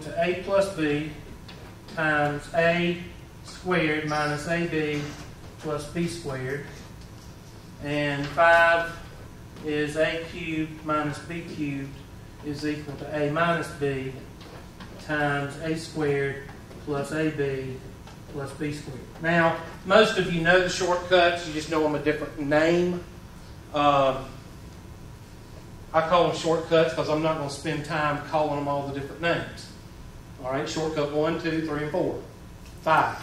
to a plus b times a squared minus ab plus b squared. And 5 is a cubed minus b cubed is equal to a minus b times a squared plus ab plus b squared. Now, most of you know the shortcuts. You just know them a different name. I call them shortcuts because I'm not going to spend time calling them all the different names. All right, shortcut 1, 2, 3, and 4. 5.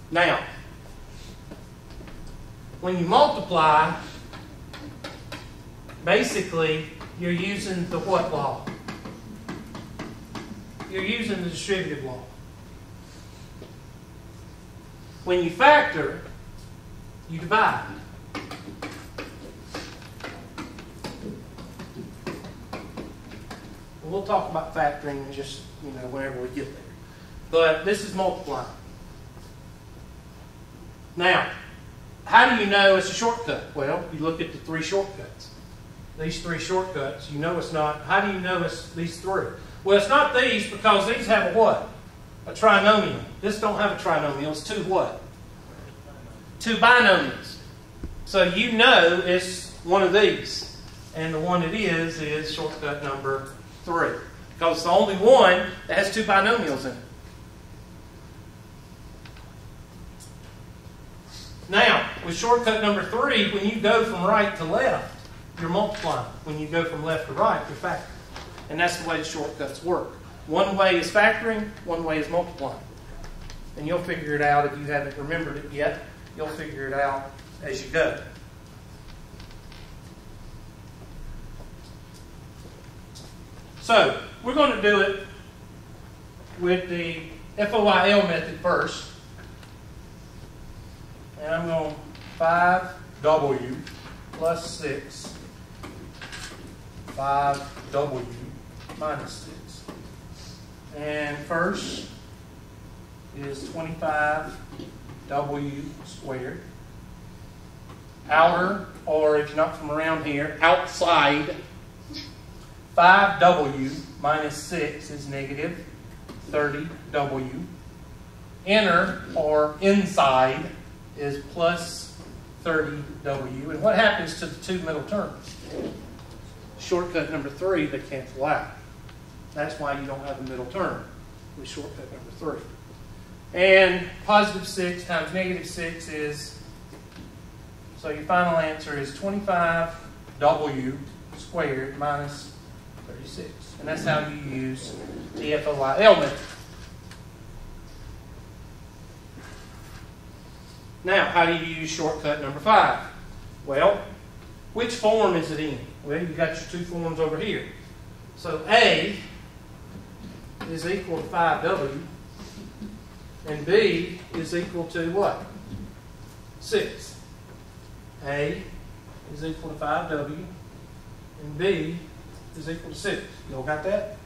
Now, when you multiply, basically, you're using the what law? You're using the distributive law. When you factor, you divide. We'll talk about factoring just, whenever we get there. But this is multiplying. Now, how do you know it's a shortcut? Well, you look at the 3 shortcuts. These 3 shortcuts, you know it's not. How do you know it's these 3? Well, it's not these because these have a what? A trinomial. This don't have a trinomial. It's 2 what? 2 binomials. So you know it's one of these. And the one it is shortcut number 3. Because it's the only one that has 2 binomials in it. Now, with shortcut number 3, when you go from right to left, you're multiplying. When you go from left to right, you're factoring. And that's the way the shortcuts work. One way is factoring, one way is multiplying. And you'll figure it out if you haven't remembered it yet. You'll figure it out as you go. So, we're going to do it with the FOIL method first. And I'm going 5W plus 6, 5W minus 6. And first is 25W squared. Outer, or if you're not from around here, outside, 5W minus 6 is negative 30W. Inner, or inside, is plus 30W. And what happens to the 2 middle terms? Shortcut number 3, they cancel out. That's why you don't have a middle term with shortcut number 3. And positive 6 times negative 6 is, so your final answer is 25W squared minus 36. And that's how you use the FOIL method. Now, how do you use shortcut number 5? Well, which form is it in? Well, you've got your 2 forms over here. So A is equal to 5W, and B is equal to what? 6. A is equal to 5W, and B is equal to 6. You all got that?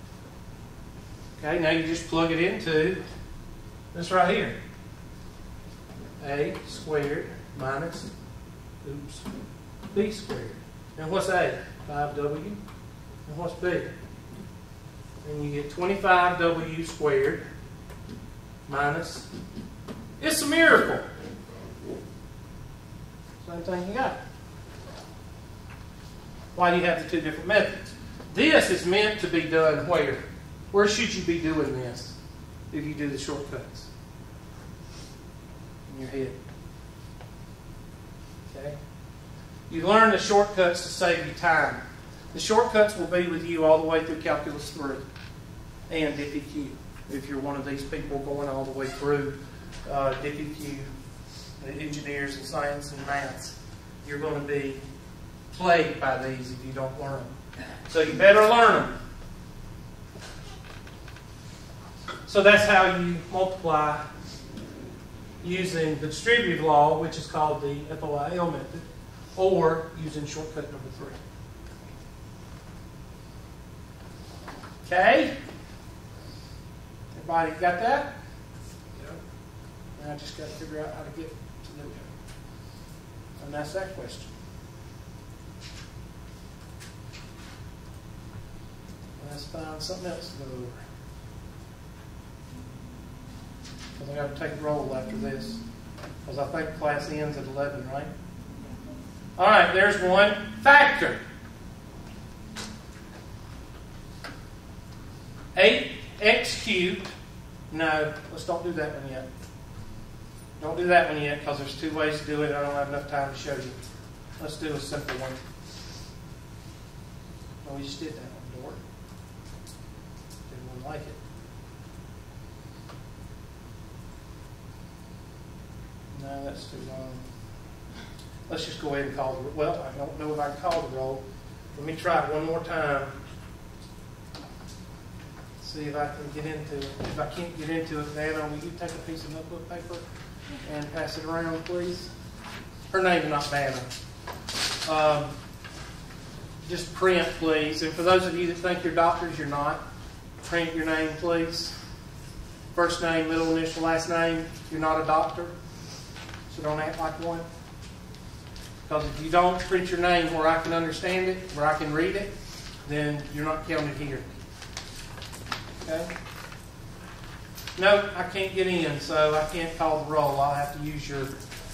Okay, now you just plug it into this right here. A squared minus, B squared. And what's A? 5W. And what's B? And you get 25W squared minus, it's a miracle. Same thing you got. Why do you have the 2 different methods? This is meant to be done where? Where should you be doing this if you do the shortcuts? In your head. Okay? You learn the shortcuts to save you time. The shortcuts will be with you all the way through Calculus 3 and DPQ. If you're one of these people going all the way through DPQ, the engineers in science and maths, you're going to be plagued by these if you don't learn them. So you better learn them. So that's how you multiply using the distributive law, which is called the FOIL method, or using shortcut number 3. Okay? Everybody got that? Yep. Now I just got to figure out how to get to them. And that's that question. let's find something else to go over. Because I got to take a roll after this. Because I think class ends at 11, right? All right, there's one. Factor. 8x cubed. No, let's don't do that one yet. Don't do that one yet because there's two ways to do it. I don't have enough time to show you. Let's do a simple one. Oh, we just did that one, Dort. Didn't like it. No, that's too long. Let's just go ahead and call the roll. Well, I don't know if I can call the roll. Let me try it one more time. See if I can get into it. If I can't get into it, Nana, will you take a piece of notebook paper and pass it around, please? Her name's not Nana. Just print, please. And for those of you that think you're doctors, you're not. Print your name, please. First name, middle initial, last name. You're not a doctor, so don't act like one. Because if you don't print your name where I can understand it, where I can read it, then you're not counted here. Okay? No, I can't get in, so I can't call the roll. I'll have to use your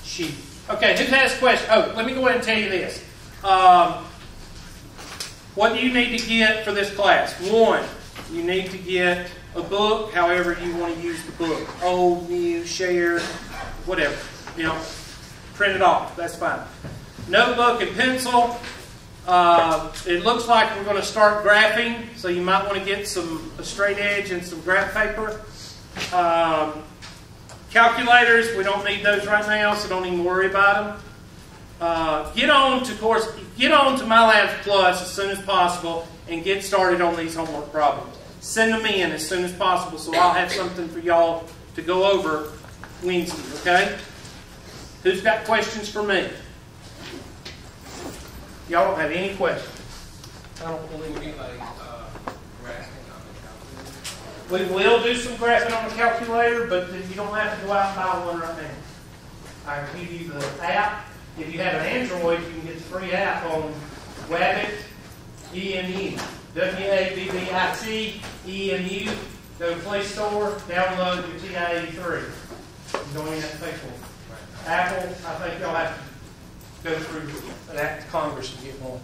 sheet. Okay, who has questions? Oh, let me go ahead and tell you this. What do you need to get for this class? One, you need to get a book, however you want to use the book. Old, new, shared, whatever. You know, print it off. That's fine. Notebook and pencil. It looks like we're going to start graphing, so you might want to get a straight edge and some graph paper. Calculators, we don't need those right now, so don't even worry about them. Get on to MyLabs Plus as soon as possible and get started on these homework problems. Send them in as soon as possible, so I'll have something for y'all to go over Wednesday. Okay? Who's got questions for me? Y'all don't have any questions. I don't believe me. We will do some graphing on the calculator, but you don't have to go out and buy one right now. I can give you the app. If you have an Android, you can get the free app on Wabbit EMU. WABBIT EMU. Go to Play Store, download your TI-83. You don't even have to pay for it. Apple, I think y'all have to go through an act of Congress to get one.